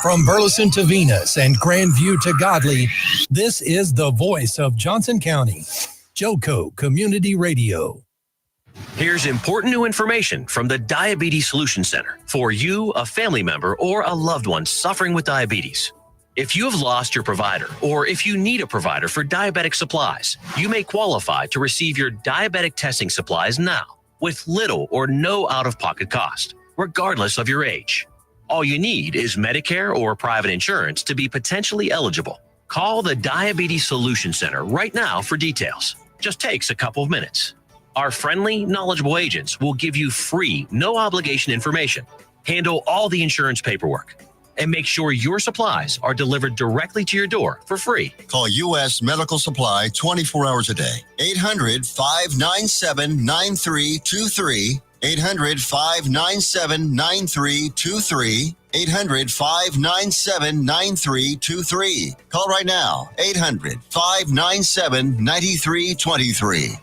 From Burleson to Venus and Grandview to Godley, this is the voice of Johnson County, JOCO Community Radio. Here's important new information from the Diabetes Solution Center for you, a family member, or a loved one suffering with diabetes. If you have lost your provider, or if you need a provider for diabetic supplies, you may qualify to receive your diabetic testing supplies now with little or no out-of-pocket cost, regardless of your age. All you need is Medicare or private insurance to be potentially eligible. Call the Diabetes Solution Center right now for details. Just takes a couple of minutes. Our friendly, knowledgeable agents will give you free, no-obligation information, handle all the insurance paperwork, and make sure your supplies are delivered directly to your door for free. Call U.S. Medical Supply 24 hours a day. 800-597-9323. 800-597-9323. 800-597-9323. Call right now. 800-597-9323.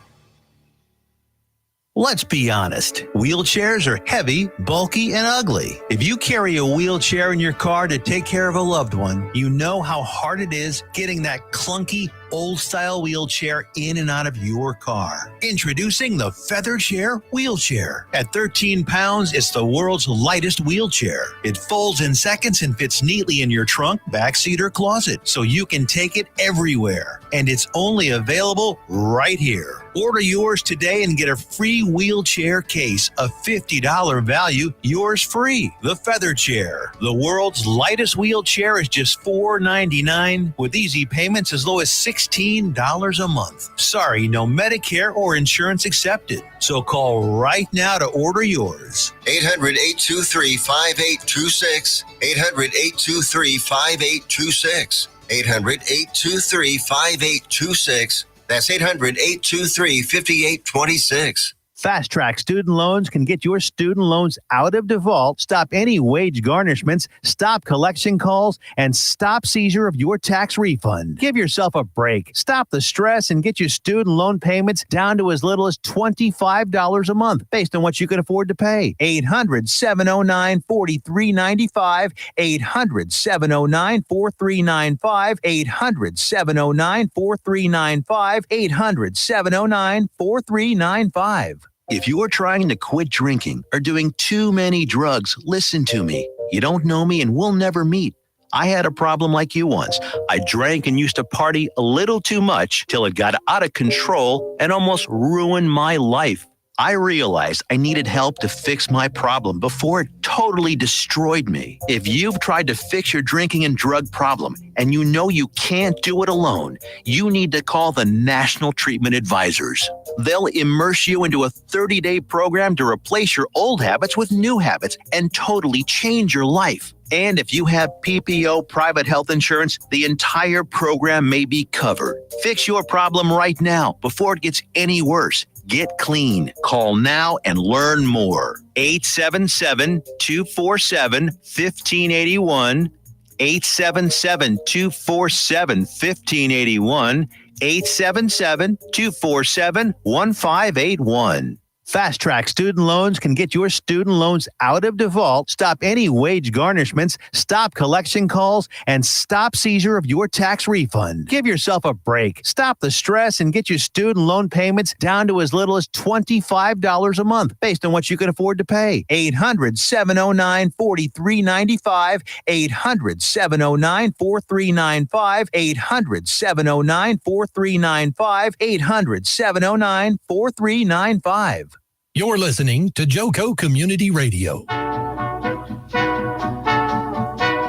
Let's be honest. Wheelchairs are heavy, bulky, and ugly. If you carry a wheelchair in your car to take care of a loved one, you know how hard it is getting that clunky, old-style wheelchair in and out of your car. Introducing the Feather Chair Wheelchair. At 13 pounds, it's the world's lightest wheelchair. It folds in seconds and fits neatly in your trunk, backseat, or closet, so you can take it everywhere. And it's only available right here. Order yours today and get a free wheelchair case, a $50 value, yours free. The Feather Chair. The world's lightest wheelchair is just $4.99 with easy payments as low as $16 a month. Sorry, no Medicare or insurance accepted. So call right now to order yours. 800-823-5826. 800-823-5826. 800-823-5826. That's 800-823-5826. Fast Track Student Loans can get your student loans out of default, stop any wage garnishments, stop collection calls, and stop seizure of your tax refund. Give yourself a break. Stop the stress and get your student loan payments down to as little as $25 a month based on what you can afford to pay. 800-709-4395. 800-709-4395. 800-709-4395. 800-709-4395. If you're trying to quit drinking or doing too many drugs, listen to me. You don't know me and we'll never meet. I had a problem like you once. I drank and used to party a little too much till it got out of control and almost ruined my life. I realized I needed help to fix my problem before it totally destroyed me. If you've tried to fix your drinking and drug problem and you know you can't do it alone, you need to call the National Treatment Advisors. They'll immerse you into a 30-day program to replace your old habits with new habits and totally change your life. And if you have PPO private health insurance, the entire program may be covered. Fix your problem right now before it gets any worse. Get clean. Call now and learn more. 877-247-1581. 877-247-1581. 877-247-1581. Fast Track Student Loans can get your student loans out of default, stop any wage garnishments, stop collection calls, and stop seizure of your tax refund. Give yourself a break. Stop the stress and get your student loan payments down to as little as $25 a month based on what you can afford to pay. 800-709-4395. 800-709-4395. 800-709-4395. 800-709-4395. You're listening to JOCO Community Radio.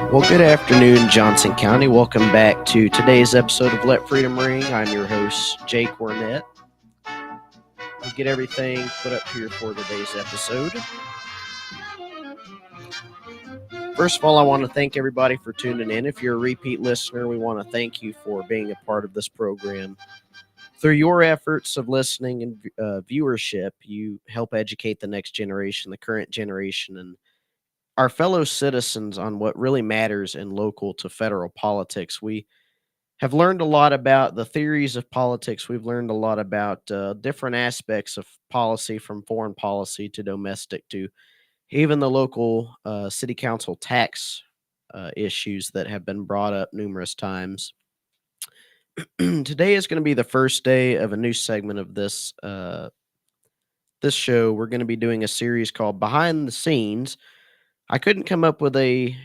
Well, good afternoon, Johnson County. Welcome back to today's episode of Let Freedom Ring. I'm your host, Jake Wernette. We'll get everything put up here for today's episode. First of all, I want to thank everybody for tuning in. If you're a repeat listener, we want to thank you for being a part of this program. Through your efforts of listening and viewership, you help educate the next generation, the current generation, and our fellow citizens on what really matters in local to federal politics. We have learned a lot about the theories of politics. We've learned a lot about different aspects of policy, from foreign policy to domestic to even the local city council tax issues that have been brought up numerous times. Today is going to be the first day of a new segment of this show. We're going to be doing a series called Behind the Scenes. I couldn't come up with any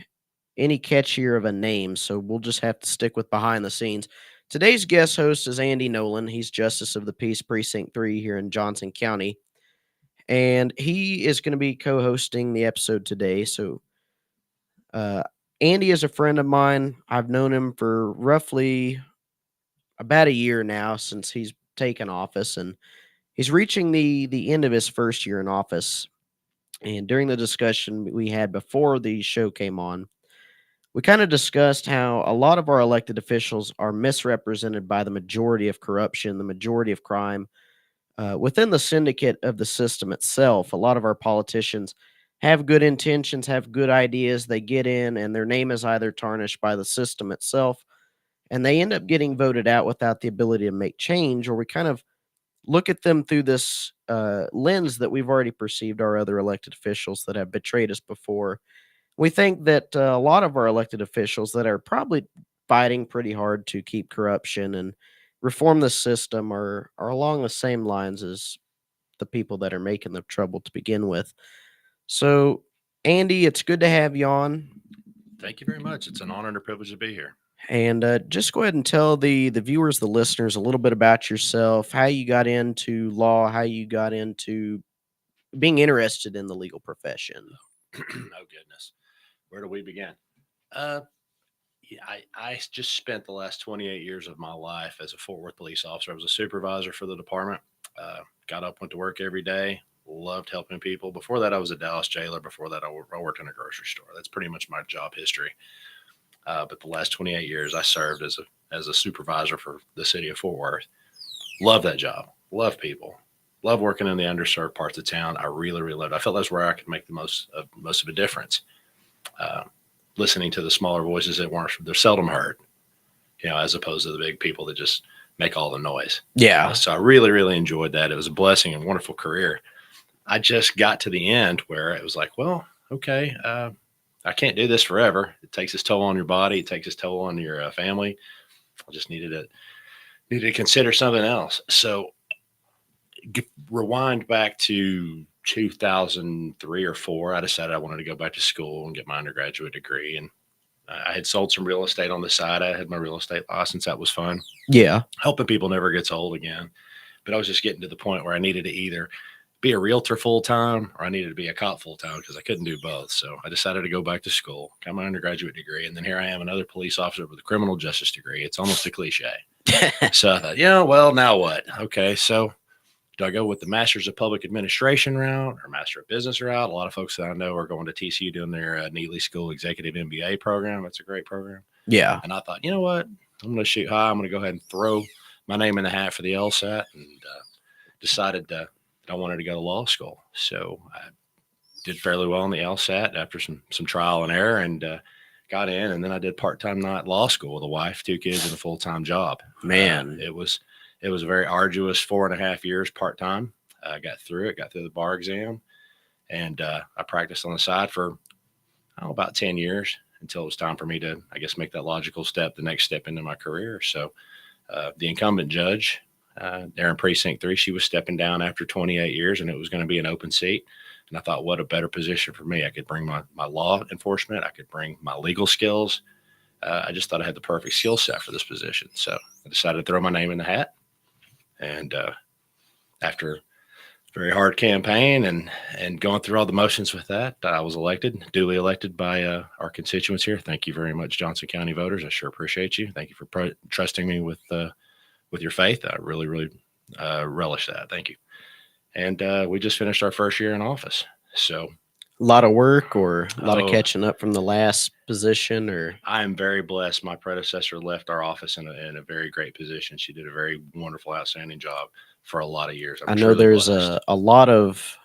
catchier of a name, so we'll just have to stick with Behind the Scenes. Today's guest host is Andy Nolan. He's Justice of the Peace Precinct 3 here in Johnson County, and he is going to be co-hosting the episode today. So Andy is a friend of mine. I've known him for roughly about a year now since he's taken office, and he's reaching the end of his first year in office. And during the discussion we had before the show came on, we kind of discussed how a lot of our elected officials are misrepresented by the majority of corruption, the majority of crime. Within the syndicate of the system itself, a lot of our politicians have good intentions, have good ideas. They get in, and their name is either tarnished by the system itself, and they end up getting voted out without the ability to make change, or we kind of look at them through this lens that we've already perceived our other elected officials that have betrayed us before. We think that a lot of our elected officials that are probably fighting pretty hard to keep corruption and reform the system are along the same lines as the people that are making the trouble to begin with. So, Andy, it's good to have you on. Thank you very much. It's an honor and a privilege to be here. And just go ahead and tell the viewers, the listeners, a little bit about yourself, how you got into law, how you got into being interested in the legal profession. Oh, goodness. Where do we begin? I just spent the last 28 years of my life as a Fort Worth police officer. I was a supervisor for the department. Got up, went to work every day, loved helping people. Before that, I was a Dallas jailer. Before that, I worked in a grocery store. That's pretty much my job history. But the last 28 years, I served as a supervisor for the city of Fort Worth. Love that job. Love people. Love working in the underserved parts of town. I really, really loved it. I felt that's where I could make the most of a difference. Listening to the smaller voices that they're seldom heard, as opposed to the big people that just make all the noise. Yeah. So I really, really enjoyed that. It was a blessing and wonderful career. I just got to the end where it was like, well, okay, I can't do this forever. It takes its toll on your body. It takes its toll on your family. I just needed to consider something else. So rewind back to 2003 or 4, I decided I wanted to go back to school and get my undergraduate degree. And I had sold some real estate on the side. I had my real estate license. That was fun. Yeah. Helping people never gets old again. But I was just getting to the point where I needed to either be a realtor full-time or I needed to be a cop full-time because I couldn't do both. So I decided to go back to school, got my undergraduate degree. And then here I am, another police officer with a criminal justice degree. It's almost a cliche. So I thought, well, now what? Okay. So do I go with the Masters of Public Administration route or Master of Business route? A lot of folks that I know are going to TCU doing their Neely School Executive MBA program. That's a great program. Yeah. And I thought, you know what? I'm going to shoot high. I'm going to go ahead and throw my name in the hat for the LSAT, and decided that I wanted to go to law school. So I did fairly well in the LSAT after some trial and error, and got in. And then I did part-time night law school with a wife, 2 kids, and a full-time job. Man, it was a very arduous 4.5 years part-time. I got through the bar exam, and I practiced on the side for about 10 years until it was time for me to, I guess, make that logical step, the next step into my career. So the incumbent judge there in Precinct 3, she was stepping down after 28 years, and it was going to be an open seat. And I thought, what a better position for me. I could bring my law enforcement. I could bring my legal skills. I just thought I had the perfect skill set for this position. So I decided to throw my name in the hat. And after a very hard campaign and going through all the motions with that, I was duly elected by our constituents here. Thank you very much, Johnson County voters. I sure appreciate you. Thank you for trusting me with your faith. I really, really relish that. Thank you. And we just finished our first year in office. So a lot of work or a lot of catching up from the last position, or I am very blessed. My predecessor left our office in a very great position. She did a very wonderful, outstanding job for a lot of years. I know there's a lot of,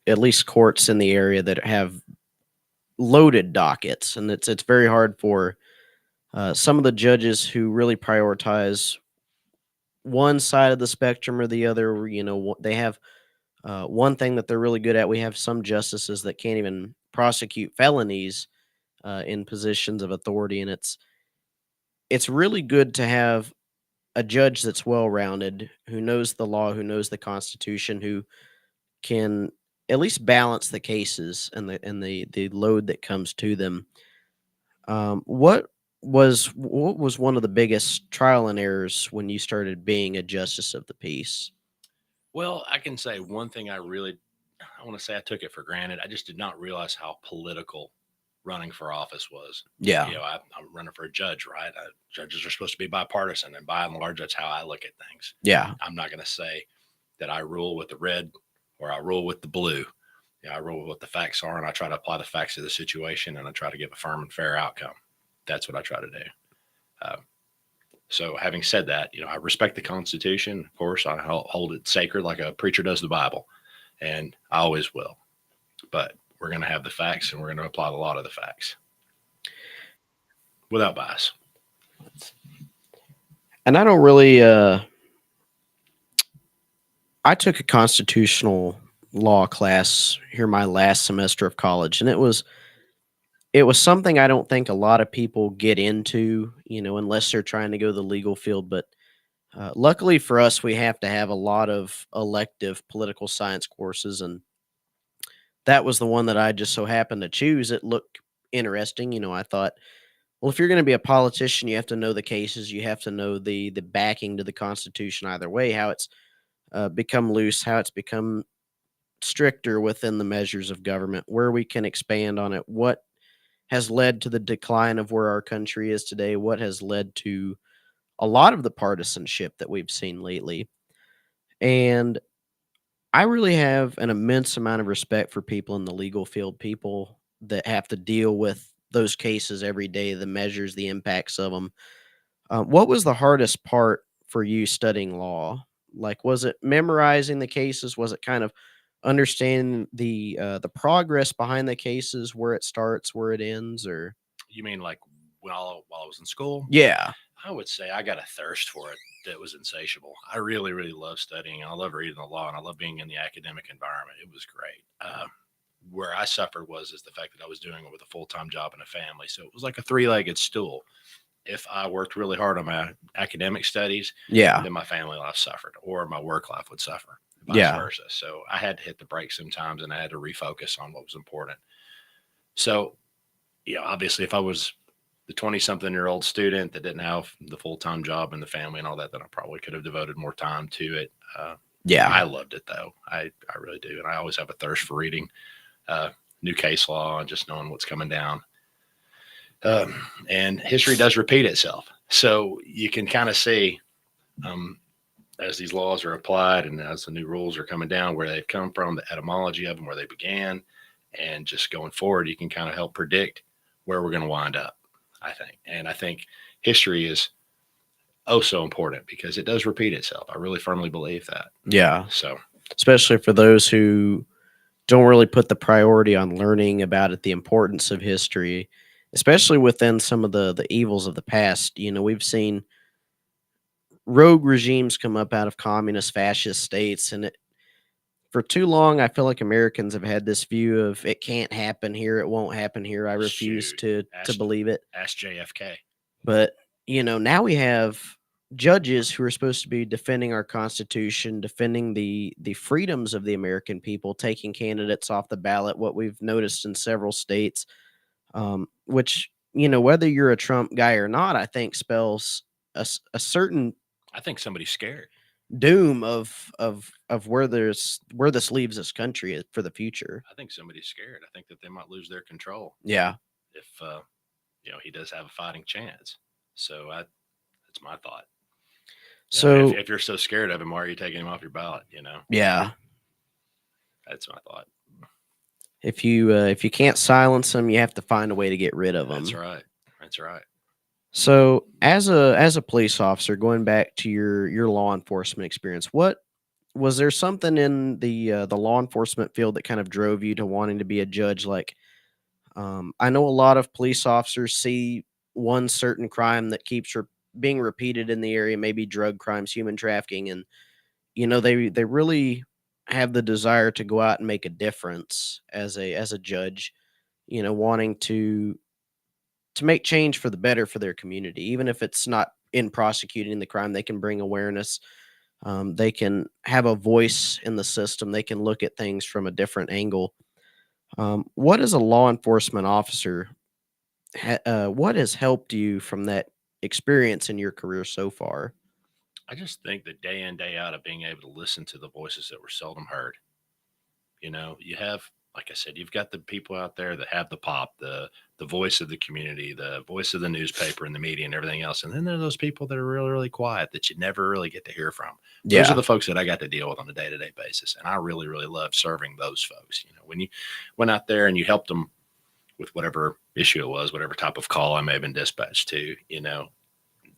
at least courts in the area that have loaded dockets, and it's very hard for some of the judges who really prioritize one side of the spectrum or the other. They have one thing that they're really good at. We have some justices that can't even prosecute felonies in positions of authority, and it's really good to have a judge that's well rounded, who knows the law, who knows the Constitution, who can at least balance the cases and the load that comes to them. What was one of the biggest trial and errors when you started being a justice of the peace? Well, I can say one thing I want to say I took it for granted. I just did not realize how political running for office was. Yeah. I'm running for a judge, right? Judges are supposed to be bipartisan, and by and large, that's how I look at things. Yeah. I'm not going to say that I rule with the red or I rule with the blue. I rule with what the facts are, and I try to apply the facts to the situation, and I try to give a firm and fair outcome. That's what I try to do. So having said that, I respect the Constitution. Of course, I hold it sacred like a preacher does the Bible, and I always will. But we're going to have the facts, and we're going to apply a lot of the facts without bias. And I don't really I took a constitutional law class here my last semester of college, and it was something I don't think a lot of people get into, unless they're trying to go the legal field. But luckily for us, we have to have a lot of elective political science courses, and that was the one that I just so happened to choose. It looked interesting. I thought, well, if you're going to be a politician, you have to know the cases, you have to know the backing to the Constitution either way, how it's become loose, how it's become stricter within the measures of government, where we can expand on it, what has led to the decline of where our country is today, what has led to a lot of the partisanship that we've seen lately. And I really have an immense amount of respect for people in the legal field, people that have to deal with those cases every day, the measures, the impacts of them. What was the hardest part for you studying law? Like, was it memorizing the cases? Was it kind of understanding the progress behind the cases, where it starts, where it ends, or? You mean like while I was in school? Yeah. I would say I got a thirst for it that was insatiable. I really, really love studying. I love reading the law, and I love being in the academic environment. It was great. Where I suffered was the fact that I was doing it with a full-time job and a family. So it was like a three-legged stool. If I worked really hard on my academic studies, Yeah. then my family life suffered, or my work life would suffer, vice versa. So I had to hit the brakes sometimes, and I had to refocus on what was important. So, obviously, if I was the 20-something-year-old student that didn't have the full-time job and the family and all that, then I probably could have devoted more time to it. I loved it, though. I really do. And I always have a thirst for reading new case law and just knowing what's coming down. And history does repeat itself. So you can kind of see as these laws are applied and as the new rules are coming down, where they've come from, the etymology of them, where they began, and just going forward, you can kind of help predict where we're going to wind up, I think. And I think history is so important because it does repeat itself. I really firmly believe that. Yeah. So, especially for those who don't really put the priority on learning about it, the importance of history, especially within some of the evils of the past. We've seen rogue regimes come up out of communist fascist states, and for too long, I feel like Americans have had this view of it can't happen here, it won't happen here. I refuse to believe it. Ask JFK. But now we have judges who are supposed to be defending our Constitution, defending the freedoms of the American people, taking candidates off the ballot. What we've noticed in several states, which whether you're a Trump guy or not, I think spells a certain. I think somebody's scared. Doom of where this leaves this country for the future. I think somebody's scared. I think that they might lose their control. Yeah. If he does have a fighting chance. So that's my thought. So if you're so scared of him, why are you taking him off your ballot? Yeah. That's my thought. If you can't silence him, you have to find a way to get rid of him. That's right. That's right. So as a police officer, going back to your law enforcement experience, what was there something in the law enforcement field that kind of drove you to wanting to be a judge? Like, I know a lot of police officers see one certain crime that keeps being repeated in the area, maybe drug crimes, human trafficking, and they really have the desire to go out and make a difference as a judge, wanting to to make change for the better for their community, even if it's not in prosecuting the crime. They can bring awareness. They can have a voice in the system. They can look at things from a different angle. What is a law enforcement officer? What has helped you from that experience in your career so far? I just think that day in, day out of being able to listen to the voices that were seldom heard. You have, like I said, you've got the people out there that have the pop, the voice of the community, the voice of the newspaper and the media and everything else. And then there are those people that are really, really quiet that you never really get to hear from. Those are the folks that I got to deal with on a day-to-day basis. And I really, really love serving those folks. When you went out there and you helped them with whatever issue it was, whatever type of call I may have been dispatched to,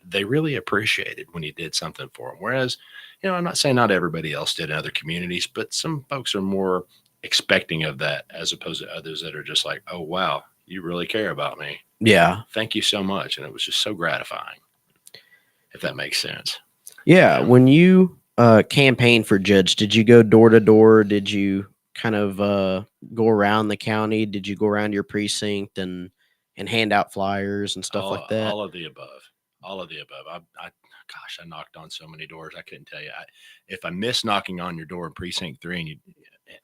they really appreciated when you did something for them. Whereas, I'm not saying not everybody else did in other communities, but some folks are more expecting of that as opposed to others that are just like, oh, wow, you really care about me. Yeah. Thank you so much. And it was just so gratifying, if that makes sense. Yeah. When you campaigned for judge, did you go door to door? Did you kind of go around the county? Did you go around your precinct and hand out flyers and stuff like that? All of the above. All of the above. Gosh, I knocked on so many doors. I couldn't tell you. If I miss knocking on your door in precinct 3 and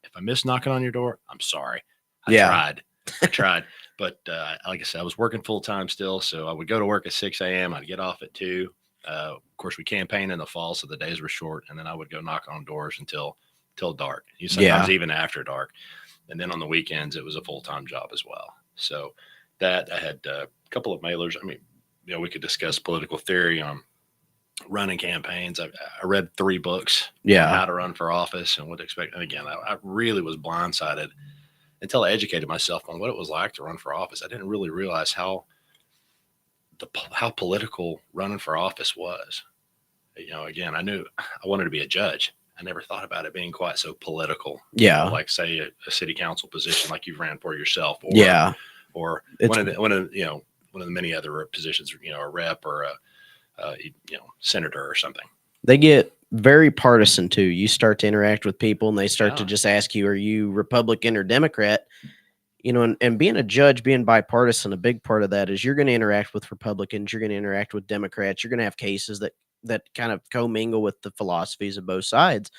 if I miss knocking on your door, I'm sorry. I tried. But like I said, I was working full time still. So I would go to work at 6 a.m. I'd get off at 2. Of course, we campaigned in the fall, so the days were short. And then I would go knock on doors until dark. Sometimes even after dark. And then on the weekends, it was a full-time job as well. So that I had a couple of mailers. I mean, we could discuss political theory on running campaigns. I read 3 books on how to run for office and what to expect. And again, I really was blindsided until I educated myself on what it was like to run for office. I didn't really realize how political running for office was. Again, I knew I wanted to be a judge. I never thought about it being quite so political. Yeah. Like say a city council position like you ran for yourself, or or one of the many other positions, a rep or a senator or something. They get very partisan too. You start to interact with people and they start to just ask you, are you Republican or Democrat? And being a judge, being bipartisan, a big part of that is you're going to interact with Republicans, you're going to interact with Democrats, you're going to have cases that kind of commingle with the philosophies of both sides.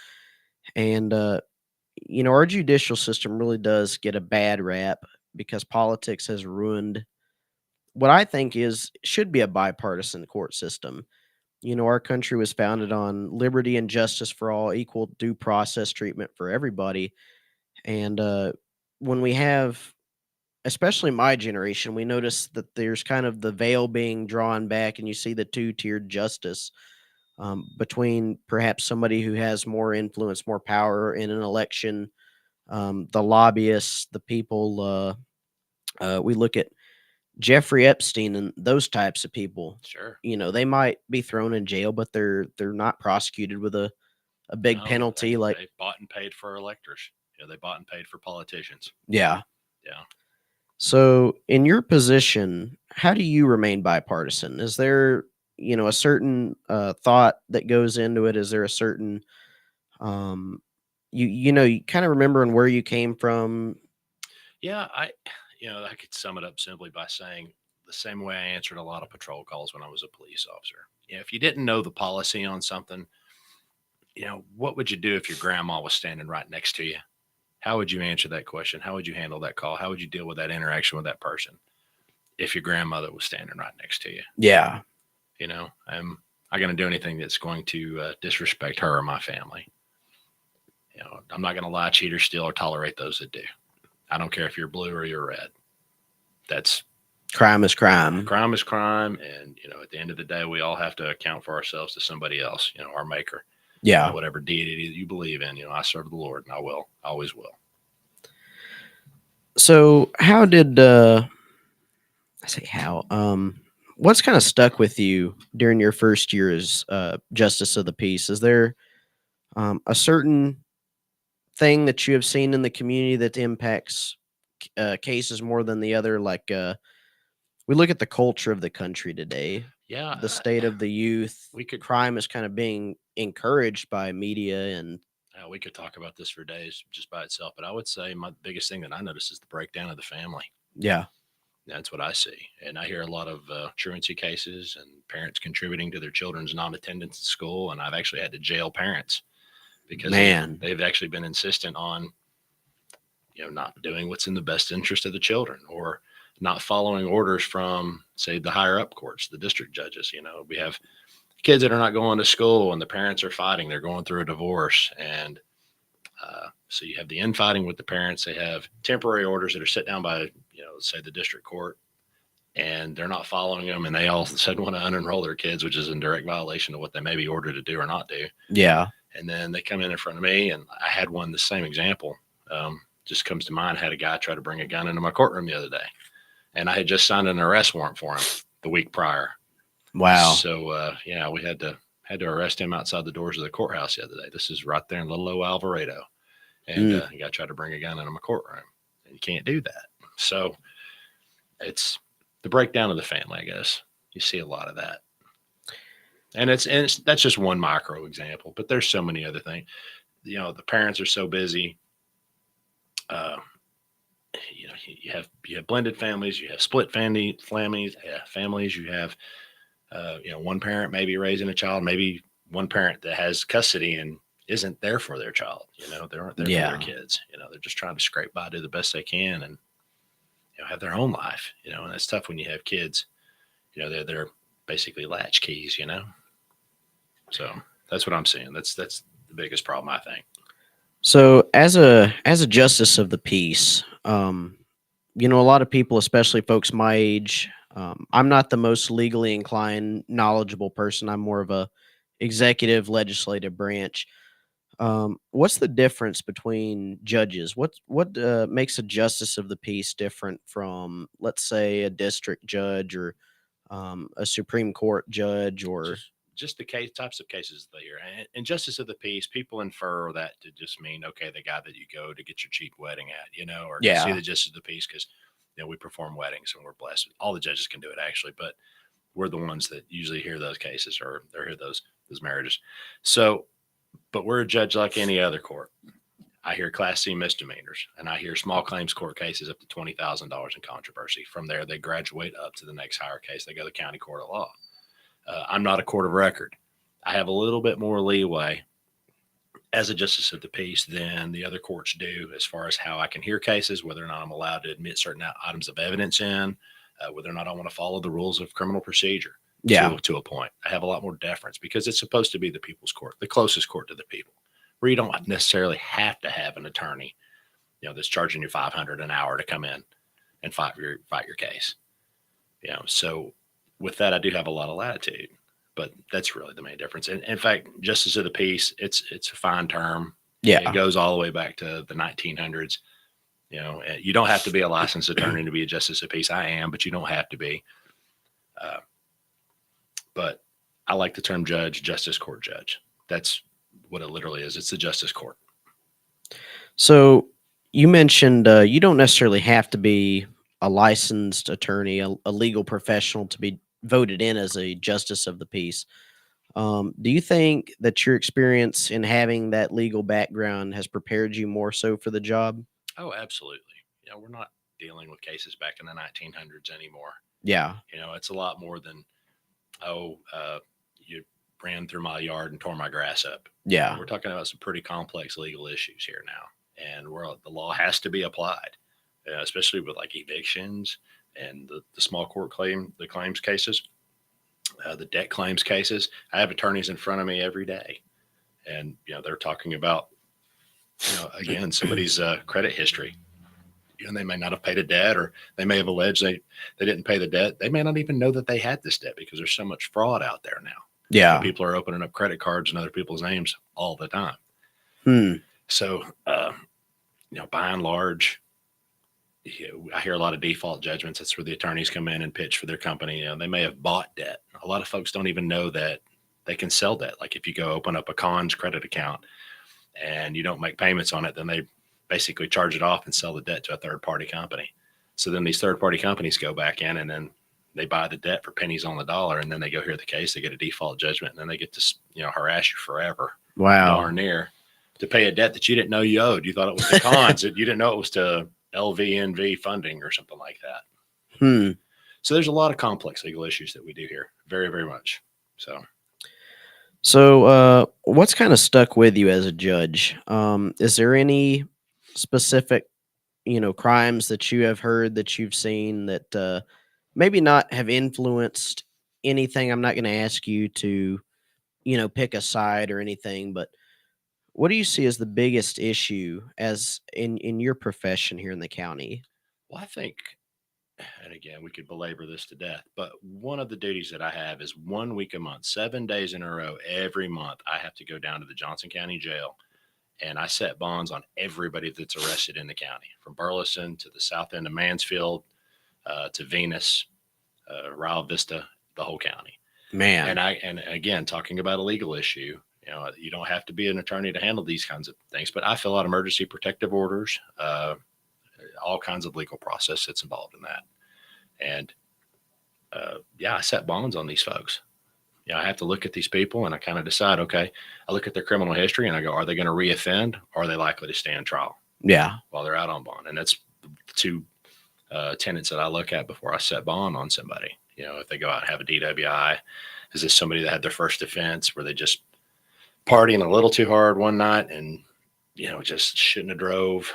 And, our judicial system really does get a bad rap because politics has ruined what I think should be a bipartisan court system. Our country was founded on liberty and justice for all, equal due process treatment for everybody. And when we have, especially my generation, we notice that there's kind of the veil being drawn back and you see the two-tiered justice between perhaps somebody who has more influence, more power in an election, the lobbyists, the people. We look at Jeffrey Epstein and those types of people. Sure. They might be thrown in jail, but they're not prosecuted with a big penalty. They bought and paid for electors. They bought and paid for politicians. Yeah. Yeah. So in your position, how do you remain bipartisan? Is there, a certain thought that goes into it? Is there a certain, you kind of remembering where you came from? Yeah. I could sum it up simply by saying the same way I answered a lot of patrol calls when I was a police officer. If you didn't know the policy on something, what would you do if your grandma was standing right next to you? How would you answer that question? How would you handle that call? How would you deal with that interaction with that person if your grandmother was standing right next to you? Yeah. I'm not going to do anything that's going to disrespect her or my family. I'm not going to lie, cheat, or steal, or tolerate those that do. I don't care if you're blue or you're red. That's crime is crime. Crime is crime. And, at the end of the day, we all have to account for ourselves to somebody else, our maker. Yeah. Whatever deity you believe in, I serve the Lord and I will, always will. So how did, what's kind of stuck with you during your first year as Justice of the Peace? Is there a certain thing that you have seen in the community that impacts cases more than the other? Like we look at the culture of the country today. Yeah. The state of the youth. Crime is kind of being encouraged by media, and we could talk about this for days just by itself. But I would say my biggest thing that I notice is the breakdown of the family. Yeah. That's what I see. And I hear a lot of truancy cases and parents contributing to their children's non-attendance at school. And I've actually had to jail parents because they've actually been insistent on, not doing what's in the best interest of the children, or not following orders from, say, the higher up courts, the district judges. We have kids that are not going to school and the parents are fighting. They're going through a divorce. And so you have the infighting with the parents. They have temporary orders that are set down by, say the district court, and they're not following them. And they all of a sudden want to unenroll their kids, which is in direct violation of what they may be ordered to do or not do. Yeah. And then they come in front of me, and I had one, the same example, just comes to mind. I had a guy try to bring a gun into my courtroom the other day, and I had just signed an arrest warrant for him the week prior. Wow. So, we had to arrest him outside the doors of the courthouse the other day. This is right there in Little O Alvarado. And the guy tried to bring a gun into my courtroom, and you can't do that. So it's the breakdown of the family, I guess. You see a lot of that. And that's just one micro example, but there's so many other things. The parents are so busy. You have blended families, you have split families, you have, one parent maybe raising a child, maybe one parent that has custody and isn't there for their child. They aren't there for their kids. They're just trying to scrape by, do the best they can, and have their own life. And it's tough when you have kids. They're basically latch keys. So that's what I'm seeing. That's the biggest problem, I think. So as a justice of the peace, a lot of people, especially folks my age, I'm not the most legally inclined, knowledgeable person. I'm more of a executive, legislative branch. What's the difference between judges? What makes a justice of the peace different from, let's say, a district judge or a Supreme Court judge, or just the types of cases that you're in? Justice of the peace, people infer that to just mean, okay, the guy that you go to get your cheap wedding at, or see the justice of the peace because we perform weddings and we're blessed. All the judges can do it actually, but we're the ones that usually hear those cases or hear those marriages. So, but we're a judge like any other court. I hear Class C misdemeanors, and I hear small claims court cases up to $20,000 in controversy. From there, they graduate up to the next higher case. They go to the county court of law. I'm not a court of record. I have a little bit more leeway as a justice of the peace than the other courts do as far as how I can hear cases, whether or not I'm allowed to admit certain items of evidence in, whether or not I want to follow the rules of criminal procedure. To a point. I have a lot more deference because it's supposed to be the people's court, the closest court to the people, where you don't necessarily have to have an attorney, that's charging you $500 an hour to come in and fight your case. So with that, I do have a lot of latitude, but that's really the main difference. And in fact, justice of the peace, it's a fine term. Yeah. It goes all the way back to the 1900s. You don't have to be a licensed attorney to be a justice of peace. I am, but you don't have to be. But I like the term justice court judge. That's what it literally is. It's the justice court. So you mentioned you don't necessarily have to be a licensed attorney, a legal professional to be voted in as a justice of the peace. Do you think that your experience in having that legal background has prepared you more so for the job? Oh, absolutely. We're not dealing with cases back in the 1900s anymore. Yeah. It's a lot more than, you ran through my yard and tore my grass up. Yeah. We're talking about some pretty complex legal issues here now. And the law has to be applied, especially with like evictions and the small court the claims cases, the debt claims cases. I have attorneys in front of me every day. And, they're talking about, again, somebody's credit history. They may not have paid a debt, or they may have alleged they didn't pay the debt. They may not even know that they had this debt because there's so much fraud out there now. Yeah. People are opening up credit cards in other people's names all the time. So, by and large, I hear a lot of default judgments. That's where the attorneys come in and pitch for their company. They may have bought debt. A lot of folks don't even know that they can sell debt. Like if you go open up a Conn's credit account and you don't make payments on it, then they basically charge it off and sell the debt to a third-party company. So then these third-party companies go back in and then they buy the debt for pennies on the dollar, and then they go hear the case. They get a default judgment, and then they get to harass you forever. Wow. Darn near to pay a debt that you didn't know you owed. You thought it was to Cons. You didn't know it was to LVNV funding or something like that. So there's a lot of complex legal issues that we do here. Very, very much. So, what's kind of stuck with you as a judge? Is there any specific, crimes that you have heard that you've seen that maybe not have influenced anything? I'm not going to ask you to, pick a side or anything, but what do you see as the biggest issue as in your profession here in the county? Well, I think, and again, we could belabor this to death, but one of the duties that I have is 1 week a month, 7 days in a row, every month, I have to go down to the Johnson County Jail and I set bonds on everybody that's arrested in the county, from Burleson to the south end of Mansfield, to Venus, Rio Vista, the whole county. Man. And again, talking about a legal issue, you don't have to be an attorney to handle these kinds of things, but I fill out emergency protective orders, all kinds of legal process that's involved in that. And I set bonds on these folks. I have to look at these people and I kind of decide, okay, I look at their criminal history and I go, are they going to reoffend or are they likely to stand trial? Yeah. While they're out on bond? And that's the two tenets that I look at before I set bond on somebody. If they go out and have a DWI, is this somebody that had their first offense? Were they just partying a little too hard one night and, just shouldn't have drove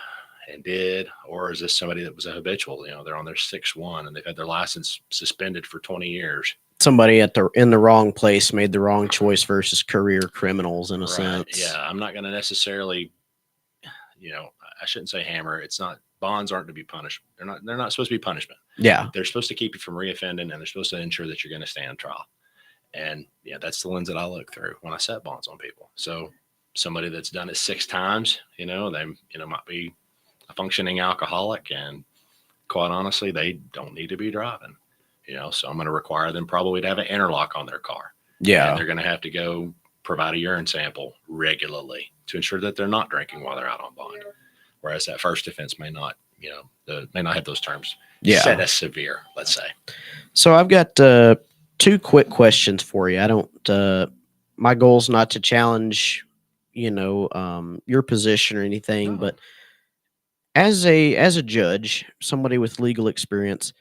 and did? Or is this somebody that was a habitual? They're on their 6-1 and they've had their license suspended for 20 years. Somebody in the wrong place made the wrong choice versus career criminals in a sense. Yeah. I'm not going to necessarily, I shouldn't say hammer. It's not, bonds aren't to be punished. They're not supposed to be punishment. Yeah. They're supposed to keep you from reoffending and they're supposed to ensure that you're going to stand trial. And that's the lens that I look through when I set bonds on people. So somebody that's done it 6 times, they, might be a functioning alcoholic, and quite honestly, they don't need to be driving, so I'm going to require them probably to have an interlock on their car. Yeah. And they're going to have to go provide a urine sample regularly to ensure that they're not drinking while they're out on bond. Whereas that first offense may not, may not have those terms set as severe, let's say. So I've got 2 quick questions for you. I don't, my goal is not to challenge, your position or anything, but as a judge, somebody with legal experience,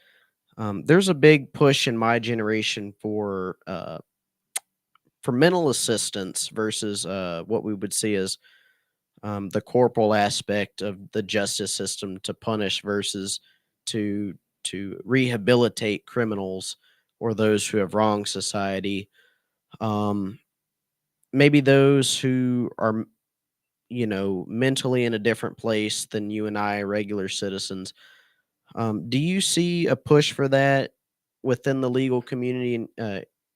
there's a big push in my generation for mental assistance versus what we would see as the corporal aspect of the justice system to punish versus to rehabilitate criminals or those who have wronged society. Maybe those who are, mentally in a different place than you and I, regular citizens. Do you see a push for that within the legal community?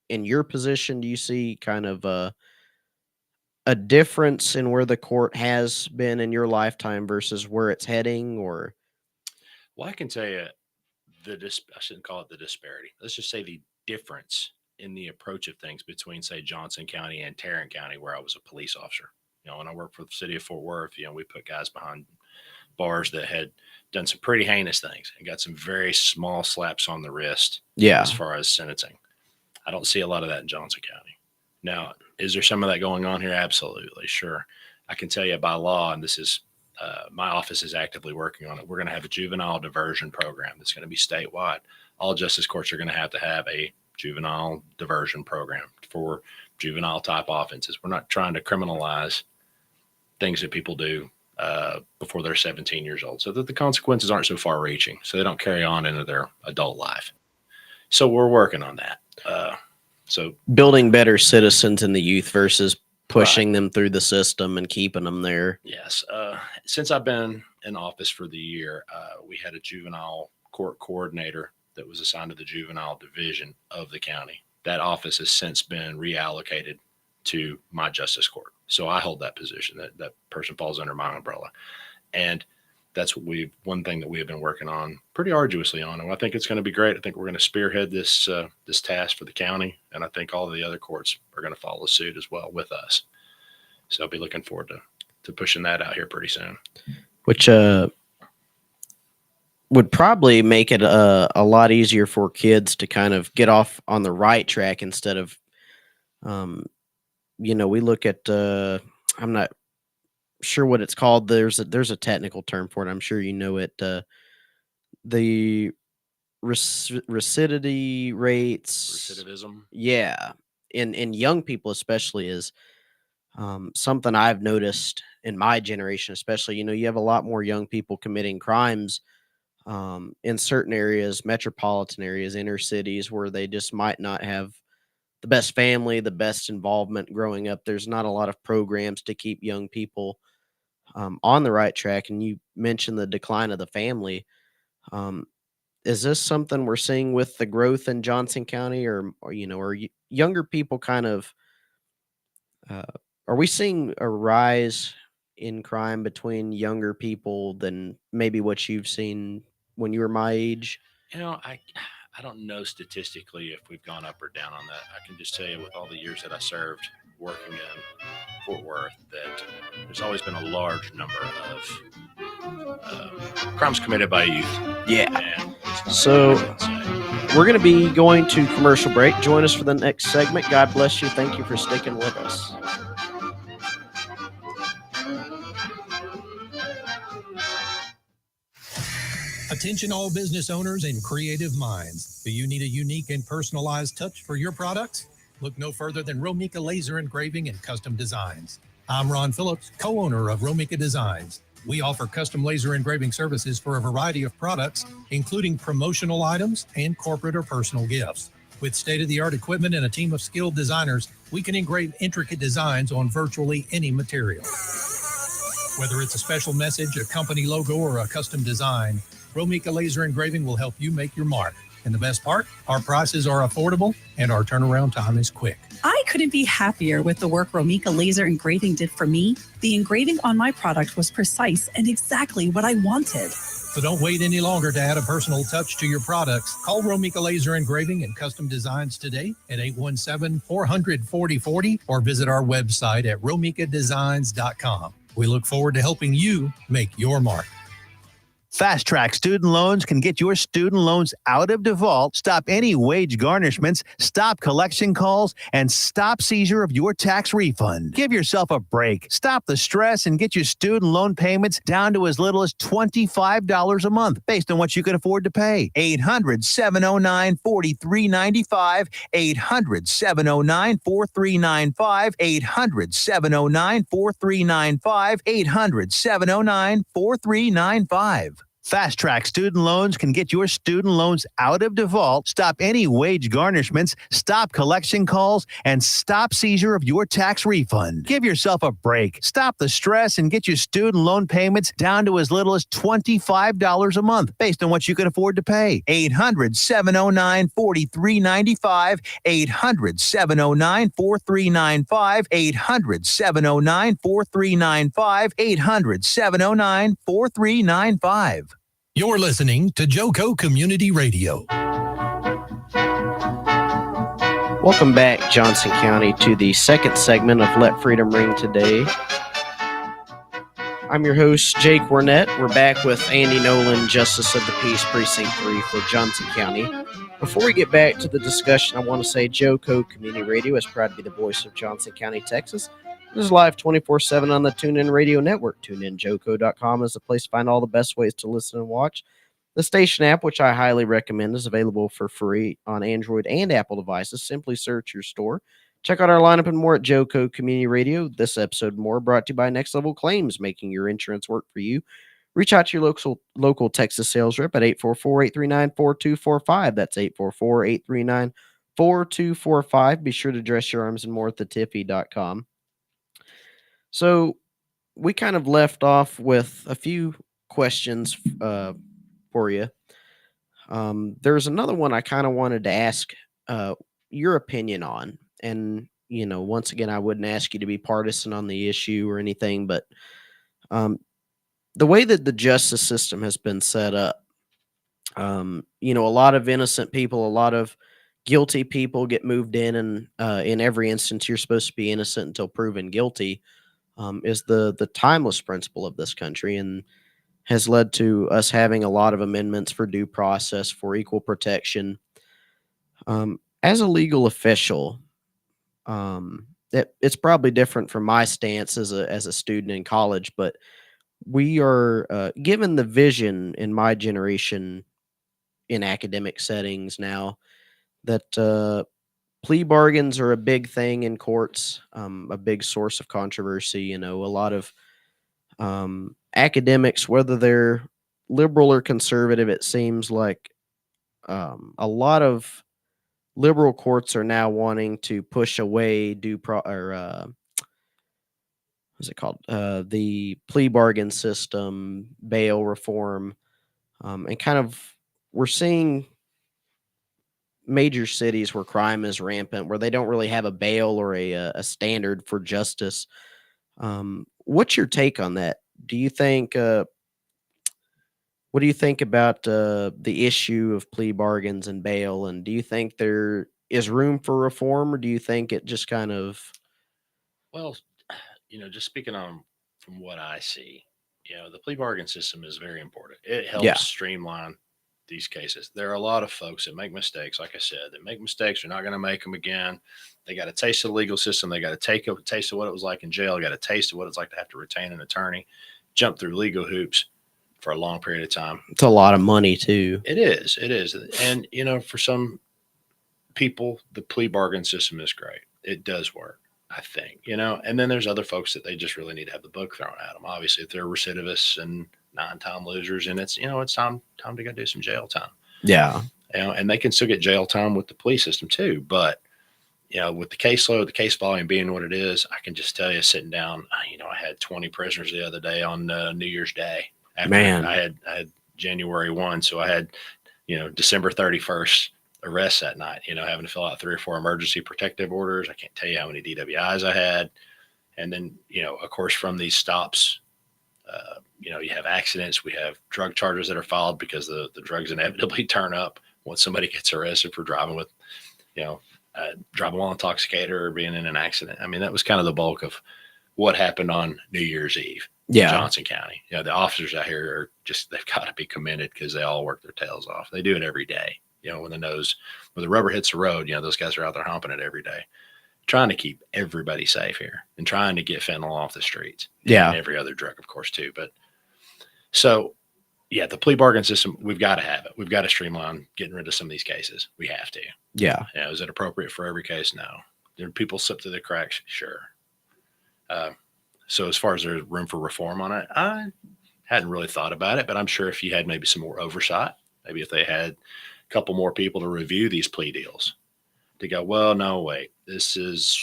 In your position, do you see kind of a difference in where the court has been in your lifetime versus where it's heading? Or, well, I can tell you I shouldn't call it the disparity. Let's just say the difference in the approach of things between, say, Johnson County and Tarrant County, where I was a police officer. When I worked for the city of Fort Worth, we put guys behind bars that had done some pretty heinous things and got some very small slaps on the wrist. Yeah. As far as sentencing, I don't see a lot of that in Johnson County. Now, is there some of that going on here? Absolutely. Sure. I can tell you by law, and this is, my office is actively working on it. We're going to have a juvenile diversion program that's going to be statewide. All justice courts are going to have a juvenile diversion program for juvenile type offenses. We're not trying to criminalize things that people do before they're 17 years old, so that the consequences aren't so far reaching, so they don't carry on into their adult life. So we're working on that. So building better citizens in the youth versus pushing them through the system and keeping them there. Yes. Since I've been in office for the year, we had a juvenile court coordinator that was assigned to the juvenile division of the county. That office has since been reallocated to my justice court. So I hold that position. That person falls under my umbrella. And that's one thing that we have been working on pretty arduously on. And I think it's going to be great. I think we're going to spearhead this task for the county. And I think all of the other courts are going to follow suit as well with us. So I'll be looking forward to pushing that out here pretty soon. Which would probably make it a lot easier for kids to kind of get off on the right track instead of, we look at, I'm not sure what it's called. There's a technical term for it. I'm sure you know it. The recidivity rates, Recidivism. yeah, in young people especially is something I've noticed in my generation, especially. You have a lot more young people committing crimes in certain areas, metropolitan areas, inner cities, where they just might not have the best family, the best involvement growing up. There's not a lot of programs to keep young people on the right track. And you mentioned the decline of the family. Um, is this something we're seeing with the growth in Johnson County, or younger people kind of? Uh, are we seeing a rise in crime between younger people than maybe what you've seen when you were my age? I don't know statistically if we've gone up or down on that. I can just tell you with all the years that I served working in Fort Worth that there's always been a large number of crimes committed by youth. Yeah. And So we're going to be going to commercial break. Join us for the next segment. God bless you. Thank you for sticking with us. Attention all business owners and creative minds. Do you need a unique and personalized touch for your products? Look no further than Romika Laser Engraving and Custom Designs. I'm Ron Phillips, co-owner of Romika Designs. We offer custom laser engraving services for a variety of products, including promotional items and corporate or personal gifts. With state-of-the-art equipment and a team of skilled designers, we can engrave intricate designs on virtually any material. Whether it's a special message, a company logo, or a custom design, Romika Laser Engraving will help you make your mark. And the best part, our prices are affordable and our turnaround time is quick. I couldn't be happier with the work Romika Laser Engraving did for me. The engraving on my product was precise and exactly what I wanted. So don't wait any longer to add a personal touch to your products. Call Romika Laser Engraving and Custom Designs today at 817-400-4040 or visit our website at romikadesigns.com. We look forward to helping you make your mark. Fast Track Student Loans can get your student loans out of default, stop any wage garnishments, stop collection calls, and stop seizure of your tax refund. Give yourself a break. Stop the stress and get your student loan payments down to as little as $25 a month based on what you can afford to pay. 800-709-4395, 800-709-4395, 800-709-4395, 800-709-4395. Fast Track Student Loans can get your student loans out of default, stop any wage garnishments, stop collection calls, and stop seizure of your tax refund. Give yourself a break. Stop the stress and get your student loan payments down to as little as $25 a month based on what you can afford to pay. 800-709-4395, 800-709-4395, 800-709-4395, 800-709-4395. You're listening to Joco Community Radio. Welcome back, Johnson County, to the second segment of Let Freedom Ring today. I'm your host, Jake Wernette. We're back with Andy Nolan, Justice of the Peace, Precinct 3 for Johnson County. Before we get back to the discussion, I want to say Joco Community Radio is proud to be the voice of Johnson County, Texas. This is live 24/7 on the TuneIn Radio Network. TuneInJoco.com is the place to find all the best ways to listen and watch. The station app, which I highly recommend, is available for free on Android and Apple devices. Simply search your store. Check out our lineup and more at Joco Community Radio. This episode more brought to you by Next Level Claims, making your insurance work for you. Reach out to your local Texas sales rep at 844-839-4245. That's 844-839-4245. Be sure to dress your arms and more at thetiffy.com. So we kind of left off with a few questions for you. There's another one I kind of wanted to ask your opinion on. And, once again, I wouldn't ask you to be partisan on the issue or anything, but the way that the justice system has been set up, a lot of innocent people, a lot of guilty people get moved in, and in every instance, you're supposed to be innocent until proven guilty. Is the timeless principle of this country, and has led to us having a lot of amendments for due process, for equal protection. As a legal official, it's probably different from my stance as a student in college, but we are given the vision in my generation in academic settings now that plea bargains are a big thing in courts, a big source of controversy. You know, a lot of academics, whether they're liberal or conservative, it seems like a lot of liberal courts are now wanting to push away what's it called? The plea bargain system, bail reform, and kind of we're seeing major cities where crime is rampant, where they don't really have a bail or a standard for justice. What's your take on that? Do you think? What do you think about the issue of plea bargains and bail? And do you think there is room for reform, or do you think it just kind of? Well, just speaking on from what I see, the plea bargain system is very important. It Yeah, helps streamline these cases. There are a lot of folks that make mistakes, like I said, that make mistakes. They're not going to make them again. They got a taste of the legal system. They got to take a taste of what it was like in jail. They got a taste of what it's like to have to retain an attorney, jump through legal hoops for a long period of time. it's a lot of money too. It is. It is. And, for some people, the plea bargain system is great. It does work, I think, and then there's other folks that they just really need to have the book thrown at them. Obviously, if they're recidivists and 9-time losers, and it's time to go do some jail time. Yeah, And they can still get jail time with the police system too. But with the caseload, the case volume being what it is, I can just tell you, sitting down, I had 20 prisoners the other day on New Year's Day. Man. I had January 1, so I had December 31st arrests that night. Having to fill out 3 or 4 emergency protective orders. I can't tell you how many DWIs I had, and then of course from these stops. You have accidents. We have drug charges that are filed because the drugs inevitably turn up once somebody gets arrested for driving with, driving while intoxicated or being in an accident. I mean, that was kind of the bulk of what happened on New Year's Eve in Johnson County. The officers out here are they've got to be commended because they all work their tails off. They do it every day. When the rubber hits the road, those guys are out there humping it every day, trying to keep everybody safe here and trying to get fentanyl off the streets. Yeah. And every other drug, of course, too. But so, the plea bargain system, we've got to have it. We've got to streamline getting rid of some of these cases. We have to. yeah. Is it appropriate for every case? No. Do people slip through the cracks? Sure. So as far as there's room for reform on it, I hadn't really thought about it, but I'm sure if you had maybe some more oversight, maybe if they had a couple more people to review these plea deals, to go, well, no, wait, this is